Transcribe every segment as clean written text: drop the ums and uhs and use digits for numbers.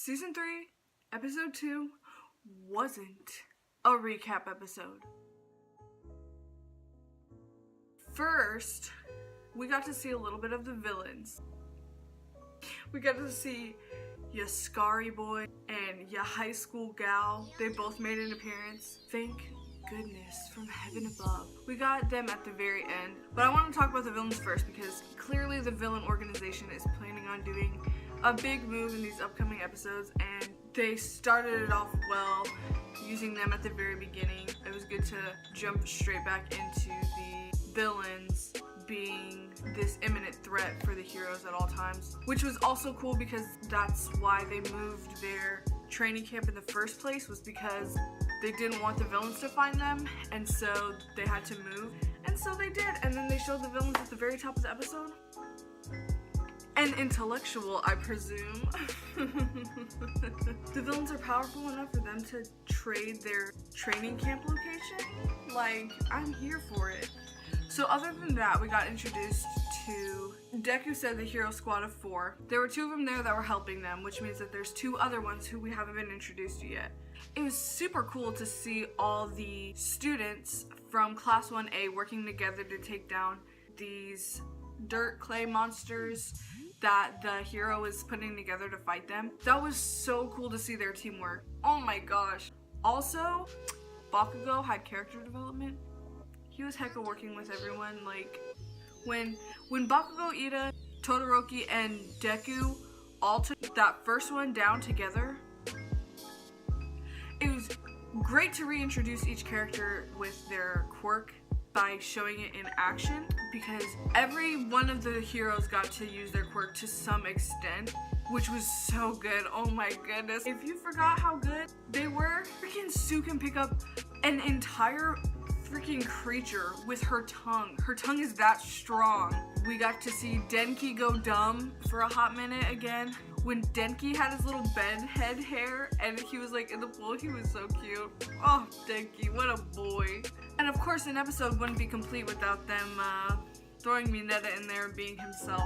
Season 3, Episode 2 wasn't a recap episode. First, we got to see a little bit of the villains. We got to see ya Scary Boy and ya High School Gal. They both made an appearance. Thank goodness from heaven above. We got them at the very end. But I want to talk about the villains first because clearly the villain organization is planning on doing a big move in these upcoming episodes, and they started it off well using them at the very beginning. It was good to jump straight back into the villains being this imminent threat for the heroes at all times, which was also cool because that's why they moved their training camp in the first place, was because they didn't want the villains to find them, and so they had to move, and so they did. And then they showed the villains at the very top of the episode. And intellectual, I presume. The villains are powerful enough for them to trade their training camp location? Like, I'm here for it. So other than that, we got introduced to Deku said the hero squad of 4. There were 2 of them there that were helping them, which means that there's 2 other ones who we haven't been introduced to yet. It was super cool to see all the students from Class 1A working together to take down these dirt clay monsters that the hero is putting together to fight them. That was so cool to see their teamwork. Oh my gosh. Also, Bakugo had character development. He was hecka working with everyone. Like, when Bakugo, Ida, Todoroki, and Deku all took that first one down together, it was great to reintroduce each character with their quirk by showing it in action, because every one of the heroes got to use their quirk to some extent, which was so good. Oh my goodness. If you forgot how good they were, freaking Sue can pick up an entire freaking creature with her tongue. Her tongue is that strong. We got to see Denki go dumb for a hot minute again. When Denki had his little head hair and he was like in the pool, he was so cute. Oh, Denki, what a boy. And of course, an episode wouldn't be complete without them throwing Mineta in there and being himself.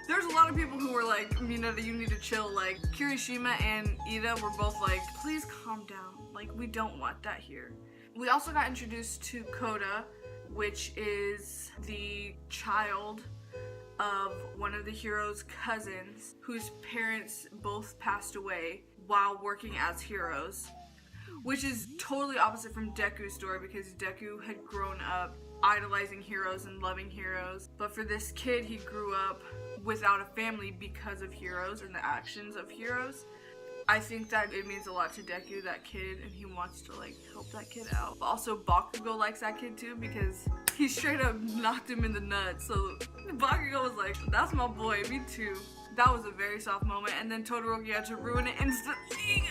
There's a lot of people who were like, Mineta, you need to chill. Like, Kirishima and Ida were both like, please calm down. Like, we don't want that here. We also got introduced to Koda, which is the child of one of the heroes' cousins whose parents both passed away while working as heroes, which is totally opposite from Deku's story, because Deku had grown up idolizing heroes and loving heroes, but for this kid, he grew up without a family because of heroes and the actions of heroes. I think that it means a lot to Deku, that kid, and he wants to like help that kid out. But also Bakugo likes that kid too, because he straight up knocked him in the nuts. So Bakugo was like, that's my boy, me too. That was a very soft moment, and then Todoroki had to ruin it instantly.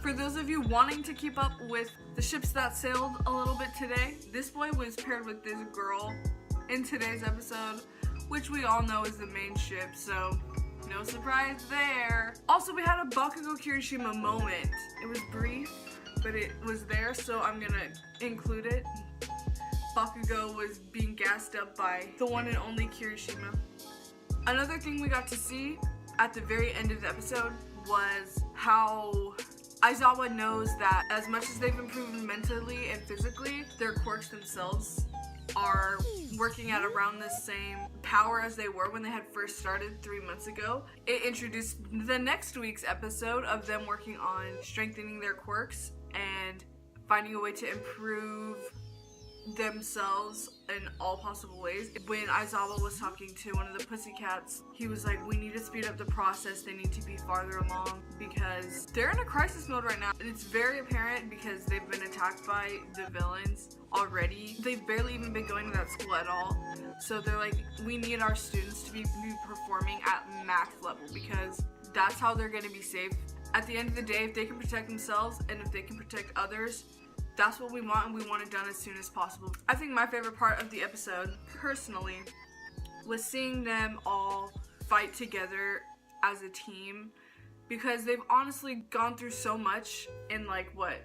For those of you wanting to keep up with the ships that sailed a little bit today, this boy was paired with this girl in today's episode, which we all know is the main ship, so no surprise there. Also, we had a Bakugo Kirishima moment. It was brief, but it was there, so I'm gonna include it. Bakugo was being gassed up by the one and only Kirishima. Another thing we got to see at the very end of the episode was how Aizawa knows that as much as they've improved mentally and physically, their quirks themselves are working at around the same power as they were when they had first started 3 months ago. It introduced the next week's episode of them working on strengthening their quirks and finding a way to improve themselves in all possible ways. When Aizawa was talking to one of the pussycats, he was like, we need to speed up the process, they need to be farther along because they're in a crisis mode right now. It's very apparent because they've been attacked by the villains already. They've barely even been going to that school at all. So they're like, we need our students to be performing at max level because that's how they're going to be safe. At the end of the day, if they can protect themselves and if they can protect others, that's what we want, and we want it done as soon as possible. I think my favorite part of the episode, personally, was seeing them all fight together as a team, because they've honestly gone through so much in like, what,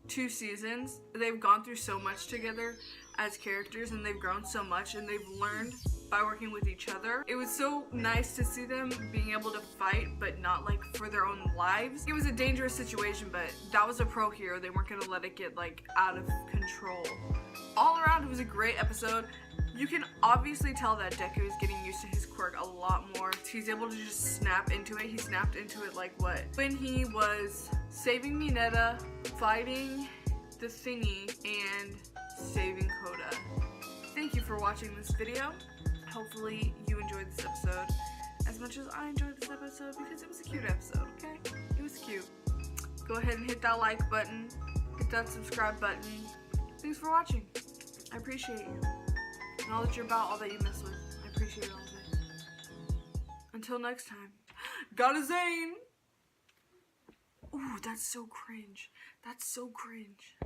2 seasons? They've gone through so much together as characters, and they've grown so much, and they've learned by working with each other. It was so nice to see them being able to fight, but not like for their own lives. It was a dangerous situation, but that was a pro hero. They weren't gonna let it get like out of control. All around, it was a great episode. You can obviously tell that Deku is getting used to his quirk a lot more. He's able to just snap into it. He snapped into it like what? When he was saving Mineta, fighting the thingy, and saving Koda. Thank you for watching this video. Hopefully you enjoyed this episode as much as I enjoyed this episode because it was a cute episode, okay? It was cute. Go ahead and hit that like button. Hit that subscribe button. Thanks for watching. I appreciate you. And all that you're about, all that you mess with. I appreciate all of it. Until next time. Got a Zane! Ooh, that's so cringe. That's so cringe.